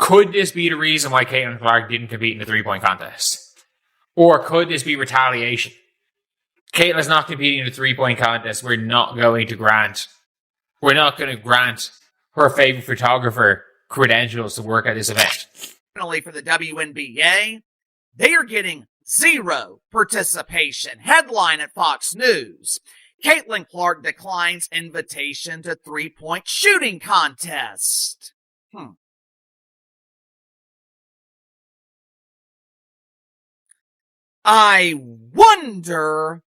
Could this be the reason why Caitlin Clark didn't compete in the three-point contest? Or could this be retaliation? Caitlin's not competing in the three-point contest. We're not going to grant her favorite photographer credentials to work at this event. Finally, for the WNBA, they are getting zero participation. Headline at Fox News. Caitlin Clark declines invitation to three-point shooting contest. I wonder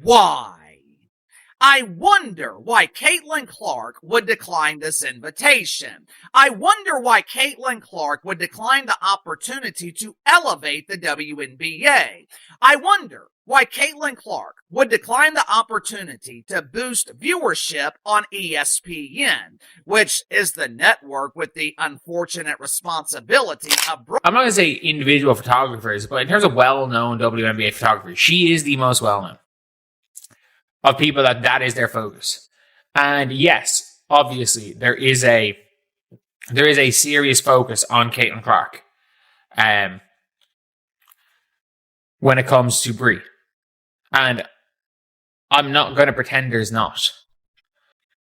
why. I wonder why Caitlin Clark would decline this invitation. I wonder why Caitlin Clark would decline the opportunity to elevate the WNBA. I wonder why Caitlin Clark would decline the opportunity to boost viewership on ESPN, which is the network with the unfortunate responsibility of... I'm not going to say individual photographers, but in terms of well-known WNBA photographers, she is the most well-known of people that is their focus. And yes, obviously, there is a serious focus on Caitlin Clark when it comes to Brie. And I'm not going to pretend there's not.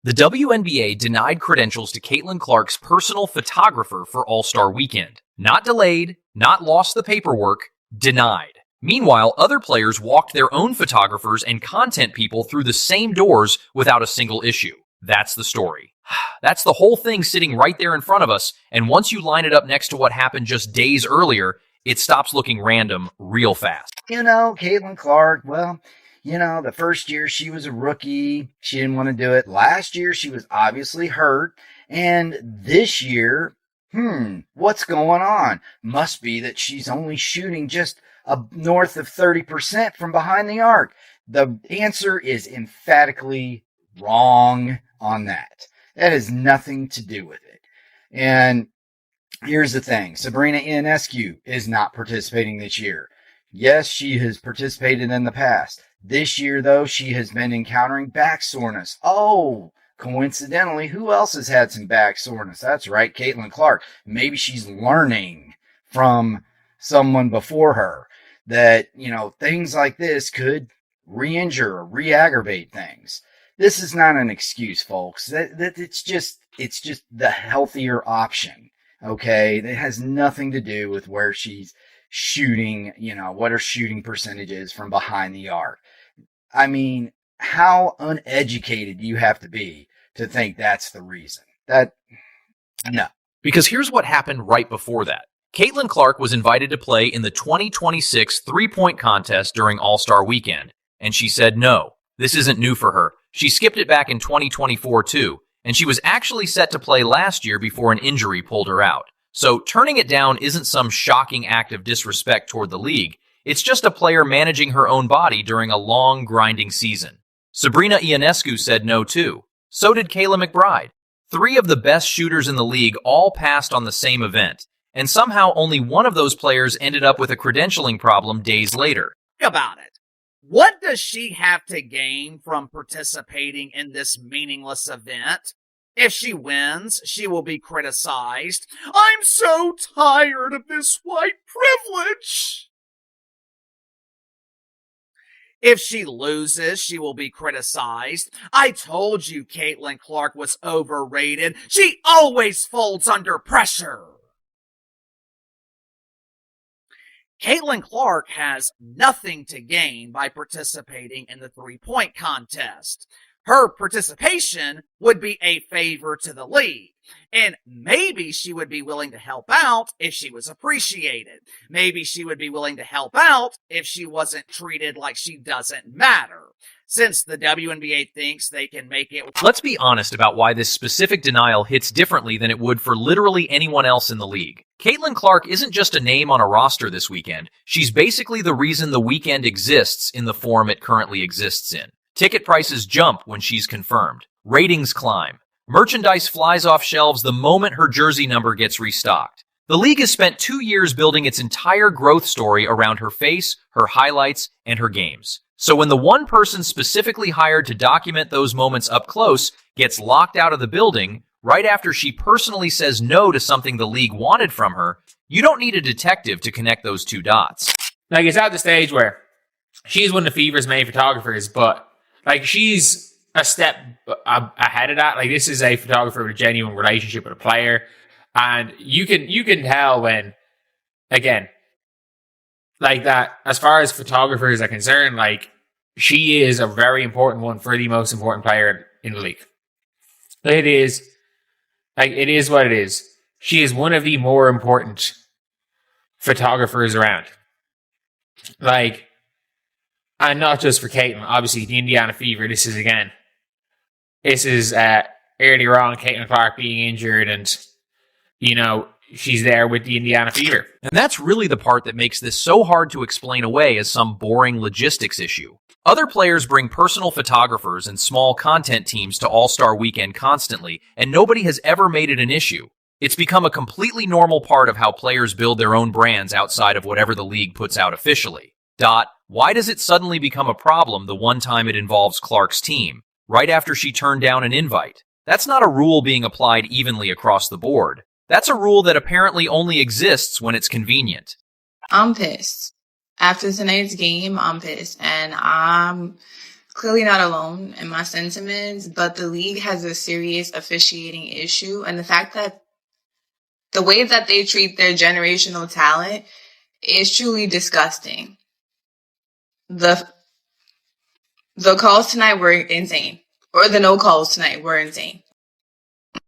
The WNBA denied credentials to Caitlin Clark's personal photographer for All-Star Weekend. Not delayed, not lost the paperwork, denied. Meanwhile, other players walked their own photographers and content people through the same doors without a single issue. That's the story. That's the whole thing sitting right there in front of us, and once you line it up next to what happened just days earlier, it stops looking random real fast. Caitlin Clark, well, the first year she was a rookie. She didn't want to do it. Last year she was obviously hurt. And this year, what's going on? Must be that she's only shooting just north of 30% from behind the arc. The answer is emphatically wrong on that. That has nothing to do with it. And here's the thing. Sabrina Ionescu is not participating this year. Yes, she has participated in the past. This year, though, she has been encountering back soreness. Oh, coincidentally, who else has had some back soreness? That's right, Caitlin Clark. Maybe she's learning from someone before her that, things like this could re-injure or re-aggravate things. This is not an excuse, folks. It's just the healthier option. Okay, it has nothing to do with where she's shooting, what her shooting percentage is from behind the arc. I mean, how uneducated do you have to be to think that's the reason? No. Because here's what happened right before that. Caitlin Clark was invited to play in the 2026 three-point contest during All-Star Weekend, and she said no. This isn't new for her. She skipped it back in 2024 too, and she was actually set to play last year before an injury pulled her out. So turning it down isn't some shocking act of disrespect toward the league. It's just a player managing her own body during a long, grinding season. Sabrina Ionescu said no too. So did Kayla McBride. 3 of the best shooters in the league all passed on the same event, and somehow only one of those players ended up with a credentialing problem days later. Think about it. What does she have to gain from participating in this meaningless event? If she wins, she will be criticized. I'm so tired of this white privilege. If she loses, she will be criticized. I told you Caitlin Clark was overrated. She always folds under pressure. Caitlin Clark has nothing to gain by participating in the three-point contest. Her participation would be a favor to the league, and maybe she would be willing to help out if she was appreciated. Maybe she would be willing to help out if she wasn't treated like she doesn't matter. Since the WNBA thinks they can make it... Let's be honest about why this specific denial hits differently than it would for literally anyone else in the league. Caitlin Clark isn't just a name on a roster this weekend. She's basically the reason the weekend exists in the form it currently exists in. Ticket prices jump when she's confirmed. Ratings climb. Merchandise flies off shelves the moment her jersey number gets restocked. The league has spent 2 years building its entire growth story around her face, her highlights, and her games. So when the one person specifically hired to document those moments up close gets locked out of the building, right after she personally says no to something the league wanted from her, you don't need a detective to connect those two dots. Like, it's at the stage where she's one of the Fever's main photographers, but like, she's a step ahead of that. Like, this is a photographer with a genuine relationship with a player, and you can tell when, again, like that, as far as photographers are concerned, like, she is a very important one for the most important player in the league. It is what it is. She is one of the more important photographers around. Like, and not just for Caitlin. Obviously, the Indiana Fever, this is earlier on, Caitlin Clark being injured, and, you know, she's there with the Indiana Fever. And that's really the part that makes this so hard to explain away as some boring logistics issue. Other players bring personal photographers and small content teams to All-Star Weekend constantly, and nobody has ever made it an issue. It's become a completely normal part of how players build their own brands outside of whatever the league puts out officially. Why does it suddenly become a problem the one time it involves Clark's team, right after she turned down an invite? That's not a rule being applied evenly across the board. That's a rule that apparently only exists when it's convenient. I'm pissed. After tonight's game, I'm pissed. And I'm clearly not alone in my sentiments, but the league has a serious officiating issue. And the fact that the way that they treat their generational talent is truly disgusting. The calls tonight were insane. Or the no calls tonight were insane.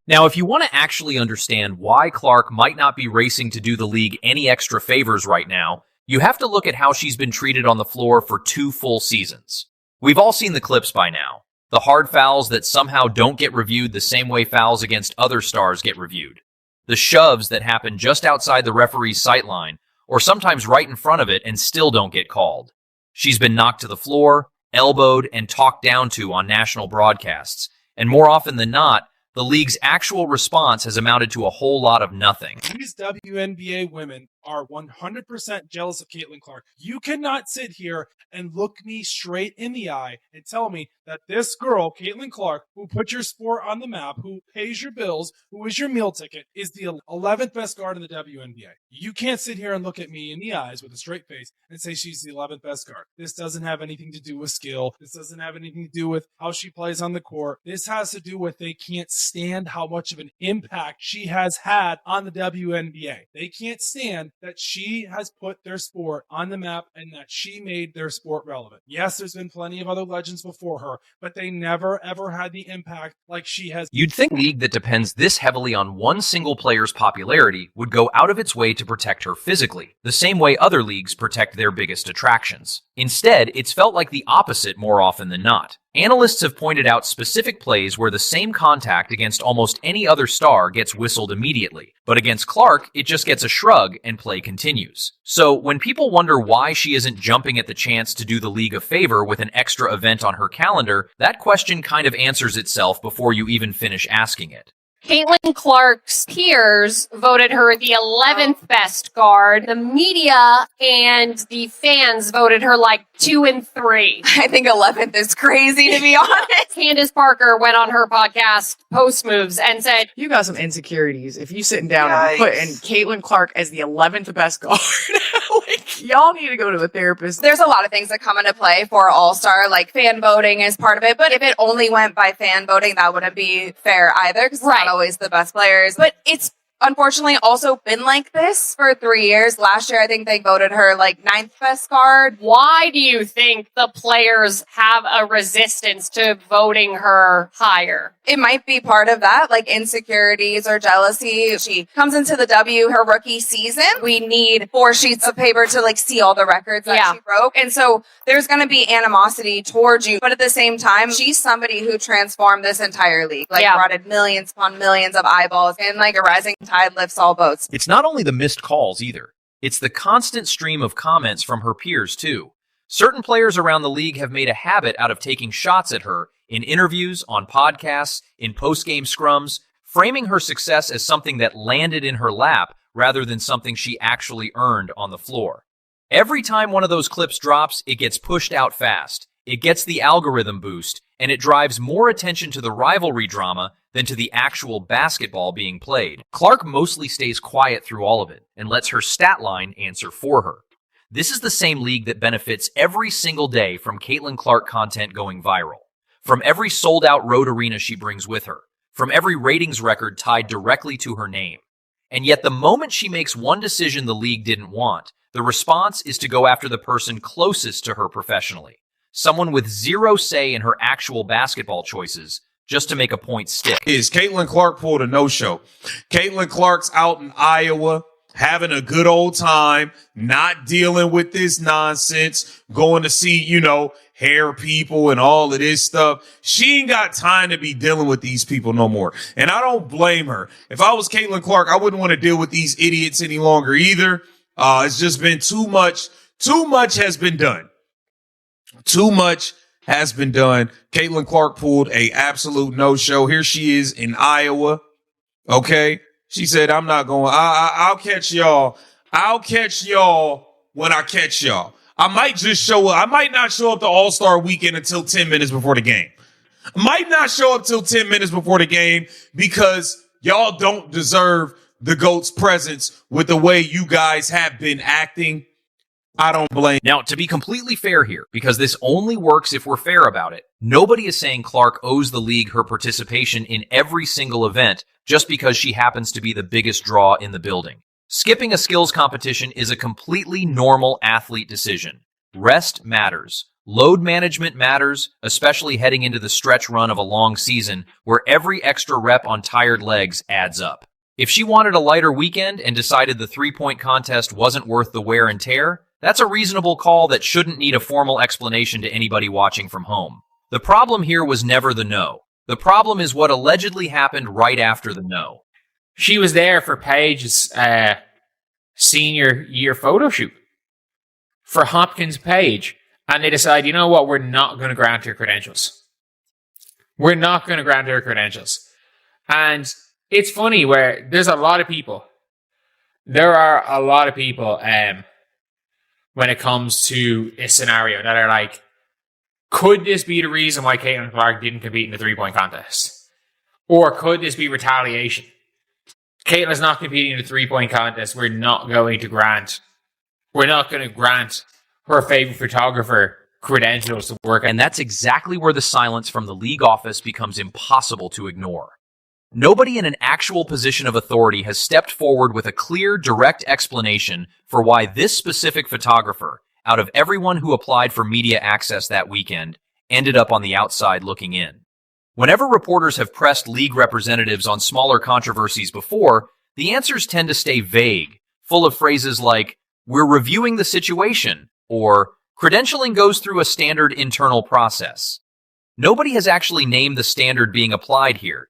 Now, if you want to actually understand why Clark might not be racing to do the league any extra favors right now, you have to look at how she's been treated on the floor for 2 full seasons. We've all seen the clips by now. The hard fouls that somehow don't get reviewed the same way fouls against other stars get reviewed. The shoves that happen just outside the referee's sightline, or sometimes right in front of it and still don't get called. She's been knocked to the floor, elbowed, and talked down to on national broadcasts. And more often than not, the league's actual response has amounted to a whole lot of nothing. These WNBA women are 100% jealous of Caitlin Clark. You cannot sit here and look me straight in the eye and tell me that this girl, Caitlin Clark, who put your sport on the map, who pays your bills, who is your meal ticket, is the 11th best guard in the WNBA. You can't sit here and look at me in the eyes with a straight face and say she's the 11th best guard. This doesn't have anything to do with skill. This doesn't have anything to do with how she plays on the court. This has to do with they can't stand how much of an impact she has had on the WNBA. They can't stand that she has put their sport on the map and that she made their sport relevant. Yes, there's been plenty of other legends before her, but they never ever had the impact like she has. You'd think a league that depends this heavily on one single player's popularity would go out of its way to protect her physically, the same way other leagues protect their biggest attractions. Instead, it's felt like the opposite more often than not. Analysts have pointed out specific plays where the same contact against almost any other star gets whistled immediately, but against Clark, it just gets a shrug and play continues. So when people wonder why she isn't jumping at the chance to do the league a favor with an extra event on her calendar, that question kind of answers itself before you even finish asking it. Caitlin Clark's peers voted her the 11th best guard. The media and the fans voted her like 2 and 3. I think 11th is crazy, to be honest. Candace Parker went on her podcast, Post Moves, and said, "You got some insecurities if you sitting down and putting Caitlin Clark as the 11th best guard." Like, y'all need to go to a therapist. There's a lot of things that come into play for All-Star, like fan voting is part of it. But if it only went by fan voting, that wouldn't be fair either, because it's not always the best players. But it's unfortunately also been like this for 3 years. Last year, I think they voted her like 9th best guard. Why do you think the players have a resistance to voting her higher? It might be part of that, like insecurities or jealousy. She comes into the W her rookie season. We need 4 sheets of paper to like see all the records that she broke. And so there's going to be animosity towards you. But at the same time, she's somebody who transformed this entire league, like brought in millions upon millions of eyeballs, and like a rising tide lifts all boats. It's not only the missed calls either. It's the constant stream of comments from her peers too. Certain players around the league have made a habit out of taking shots at her in interviews, on podcasts, in post-game scrums, framing her success as something that landed in her lap rather than something she actually earned on the floor. Every time one of those clips drops, it gets pushed out fast. It gets the algorithm boost, and it drives more attention to the rivalry drama than to the actual basketball being played. Clark mostly stays quiet through all of it and lets her stat line answer for her. This is the same league that benefits every single day from Caitlin Clark content going viral, from every sold-out road arena she brings with her, from every ratings record tied directly to her name. And yet the moment she makes one decision the league didn't want, the response is to go after the person closest to her professionally, someone with zero say in her actual basketball choices, just to make a point stick. Is Caitlin Clark pulled a no-show. Caitlin Clark's out in Iowa having a good old time, not dealing with this nonsense, going to see, hair people and all of this stuff. She ain't got time to be dealing with these people no more. And I don't blame her. If I was Caitlin Clark, I wouldn't want to deal with these idiots any longer either. It's just been too much. Too much has been done. Too much has been done. Caitlin Clark pulled a absolute no-show. Here she is in Iowa. Okay. She said, I'm not going. I'll catch y'all. I'll catch y'all when I catch y'all. I might just show up. I might not show up to All-Star Weekend until 10 minutes before the game. I might not show up till 10 minutes before the game because y'all don't deserve the GOAT's presence with the way you guys have been acting. I don't blame. Now, to be completely fair here, because this only works if we're fair about it, nobody is saying Clark owes the league her participation in every single event just because she happens to be the biggest draw in the building. Skipping a skills competition is a completely normal athlete decision. Rest matters. Load management matters, especially heading into the stretch run of a long season where every extra rep on tired legs adds up. If she wanted a lighter weekend and decided the three-point contest wasn't worth the wear and tear, that's a reasonable call that shouldn't need a formal explanation to anybody watching from home. The problem here was never the no. The problem is what allegedly happened right after the no. She was there for Paige's senior year photo shoot for Hopkins Paige, and they decide, you know what, we're not going to grant her credentials. We're not going to grant her credentials. And it's funny where there are a lot of people when it comes to a scenario that are like, could this be the reason why Caitlin Clark didn't compete in the three-point contest? Or could this be retaliation? Caitlin's not competing in the three-point contest. We're not going to grant her favorite photographer credentials to work. And that's exactly where the silence from the league office becomes impossible to ignore. Nobody in an actual position of authority has stepped forward with a clear, direct explanation for why this specific photographer, out of everyone who applied for media access that weekend, ended up on the outside looking in. Whenever reporters have pressed league representatives on smaller controversies before, the answers tend to stay vague, full of phrases like, "We're reviewing the situation," or "Credentialing goes through a standard internal process." Nobody has actually named the standard being applied here,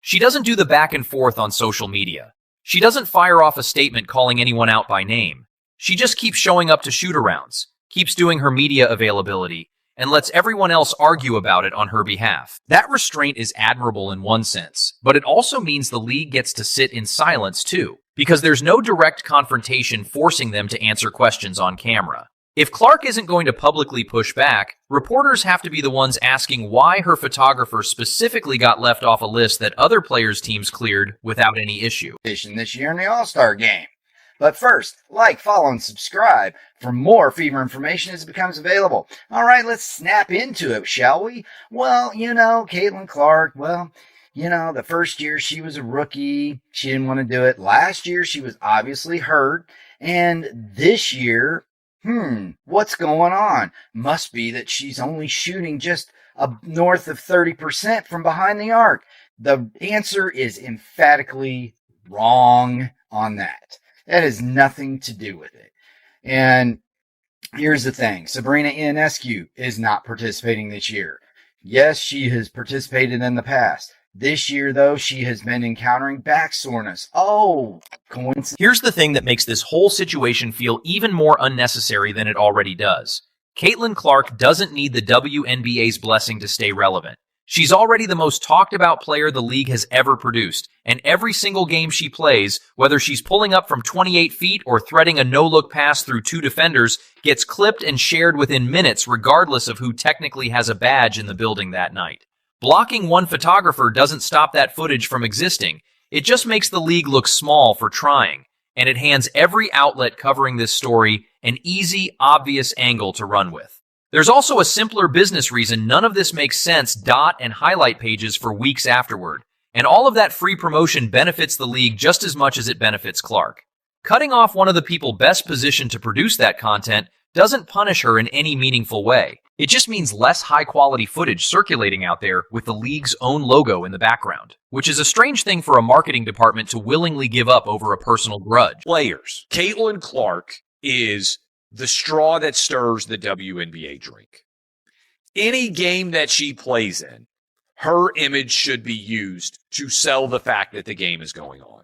She doesn't do the back and forth on social media. She doesn't fire off a statement calling anyone out by name. She just keeps showing up to shoot-arounds, keeps doing her media availability, and lets everyone else argue about it on her behalf. That restraint is admirable in one sense, but it also means the league gets to sit in silence too, because there's no direct confrontation forcing them to answer questions on camera. If Clark isn't going to publicly push back, reporters have to be the ones asking why her photographer specifically got left off a list that other players' teams cleared without any issue. This year in the All-Star Game. But first, like, follow, and subscribe for more Fever information as it becomes available. All right, let's snap into it, shall we? Well, Caitlin Clark, the first year she was a rookie. She didn't want to do it. Last year she was obviously hurt. And this year, what's going on? Must be that she's only shooting just north of 30% from behind the arc. The answer is emphatically wrong on that. That has nothing to do with it. And here's the thing. Sabrina Ionescu is not participating this year. Yes, she has participated in the past. This year, though, she has been encountering back soreness. Oh, coincidence. Here's the thing that makes this whole situation feel even more unnecessary than it already does. Caitlin Clark doesn't need the WNBA's blessing to stay relevant. She's already the most talked about player the league has ever produced, and every single game she plays, whether she's pulling up from 28 feet or threading a no-look pass through 2 defenders, gets clipped and shared within minutes regardless of who technically has a badge in the building that night. Blocking one photographer doesn't stop that footage from existing. It just makes the league look small for trying, and it hands every outlet covering this story an easy, obvious angle to run with. There's also a simpler business reason none of this makes sense dot and highlight pages for weeks afterward, and all of that free promotion benefits the league just as much as it benefits Clark. Cutting off one of the people best positioned to produce that content doesn't punish her in any meaningful way. It just means less high-quality footage circulating out there with the league's own logo in the background, which is a strange thing for a marketing department to willingly give up over a personal grudge. Players. Caitlin Clark is the straw that stirs the WNBA drink. Any game that she plays in, her image should be used to sell the fact that the game is going on.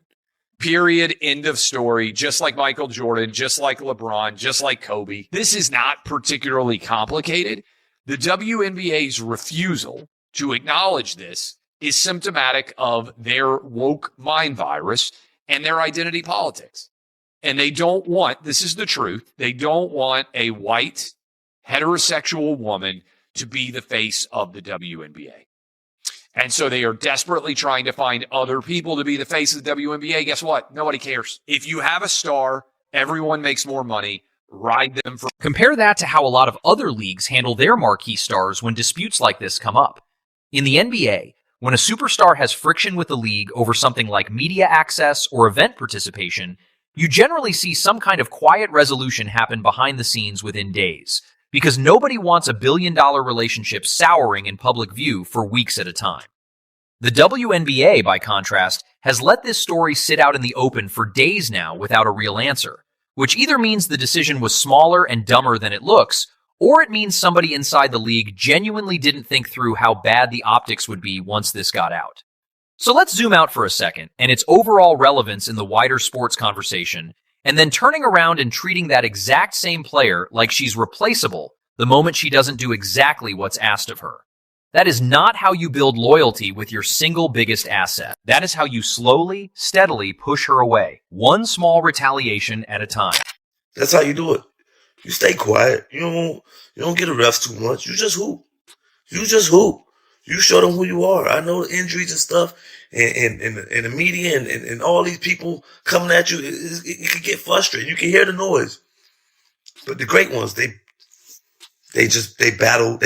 Period. End of story. Just like Michael Jordan, just like LeBron, just like Kobe. This is not particularly complicated. The WNBA's refusal to acknowledge this is symptomatic of their woke mind virus and their identity politics. And they don't want, this is the truth, they don't want a white heterosexual woman to be the face of the WNBA. And so they are desperately trying to find other people to be the face of the WNBA. Guess what? Nobody cares. If you have a star, everyone makes more money. Ride them for. Compare that to how a lot of other leagues handle their marquee stars when disputes like this come up. In the NBA, when a superstar has friction with the league over something like media access or event participation, you generally see some kind of quiet resolution happen behind the scenes within days, because nobody wants a billion-dollar relationship souring in public view for weeks at a time. The WNBA, by contrast, has let this story sit out in the open for days now without a real answer, which either means the decision was smaller and dumber than it looks, or it means somebody inside the league genuinely didn't think through how bad the optics would be once this got out. So let's zoom out for a second and its overall relevance in the wider sports conversation, and then turning around and treating that exact same player like she's replaceable the moment she doesn't do exactly what's asked of her. That is not how you build loyalty with your single biggest asset. That is how you slowly, steadily push her away, one small retaliation at a time. That's how you do it. You stay quiet. You don't get the refs too much. You just hoop. You just hoop. You show them who you are. I know injuries and stuff, and the media and all these people coming at you. It can get frustrating. You can hear the noise, but the great ones, they battle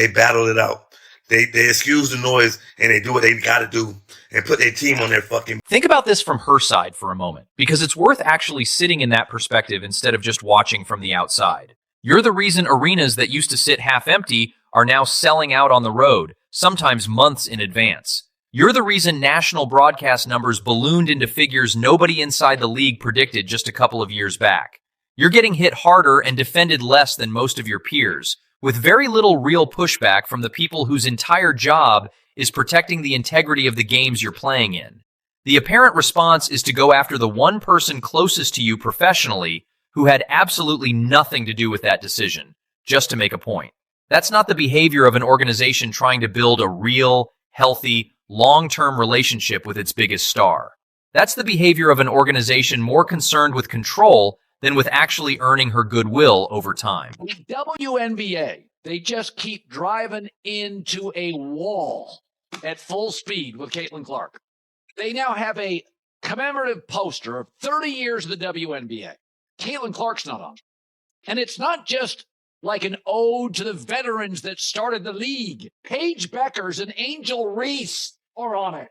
it out. They excuse the noise and they do what they got to do and put their team on their fucking. Think about this from her side for a moment, because it's worth actually sitting in that perspective instead of just watching from the outside. You're the reason arenas that used to sit half empty are now selling out on the road, sometimes months in advance. You're the reason national broadcast numbers ballooned into figures nobody inside the league predicted just a couple of years back. You're getting hit harder and defended less than most of your peers, with very little real pushback from the people whose entire job is protecting the integrity of the games you're playing in. The apparent response is to go after the one person closest to you professionally who had absolutely nothing to do with that decision, just to make a point. That's not the behavior of an organization trying to build a real, healthy, long-term relationship with its biggest star. That's the behavior of an organization more concerned with control than with actually earning her goodwill over time. The WNBA, they just keep driving into a wall at full speed with Caitlin Clark. They now have a commemorative poster of 30 years of the WNBA. Caitlin Clark's not on. And it's not just like an ode to the veterans that started the league. Paige Beckers and Angel Reese are on it.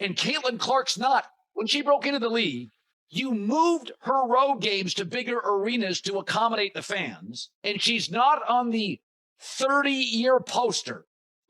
And Caitlin Clark's not. When she broke into the league, you moved her road games to bigger arenas to accommodate the fans, and she's not on the 30-year poster.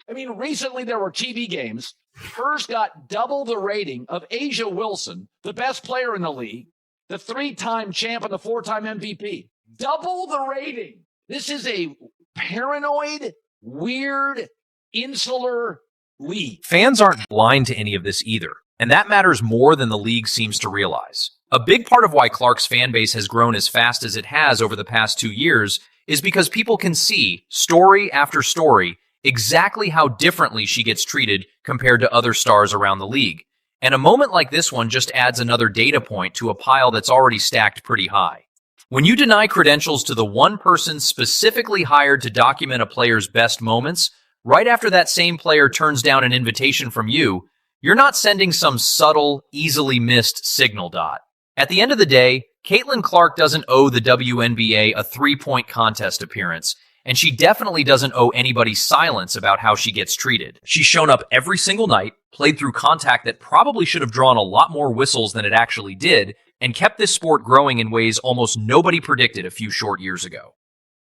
I mean, recently there were TV games. Hers got double the rating of Asia Wilson, the best player in the league, the 3-time champ and the 4-time MVP. Double the rating. This is a paranoid, weird, insular league. Fans aren't blind to any of this either, and that matters more than the league seems to realize. A big part of why Clark's fan base has grown as fast as it has over the past 2 years is because people can see, story after story, exactly how differently she gets treated compared to other stars around the league. And a moment like this one just adds another data point to a pile that's already stacked pretty high. When you deny credentials to the one person specifically hired to document a player's best moments, right after that same player turns down an invitation from you, you're not sending some subtle, easily missed signal dot. At the end of the day, Caitlin Clark doesn't owe the WNBA a 3-point contest appearance, and she definitely doesn't owe anybody silence about how she gets treated. She's shown up every single night, played through contact that probably should have drawn a lot more whistles than it actually did, and kept this sport growing in ways almost nobody predicted a few short years ago.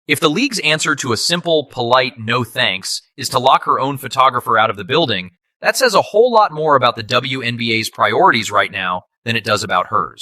If the league's answer to a simple, polite no thanks is to lock her own photographer out of the building, that says a whole lot more about the WNBA's priorities right now than it does about hers.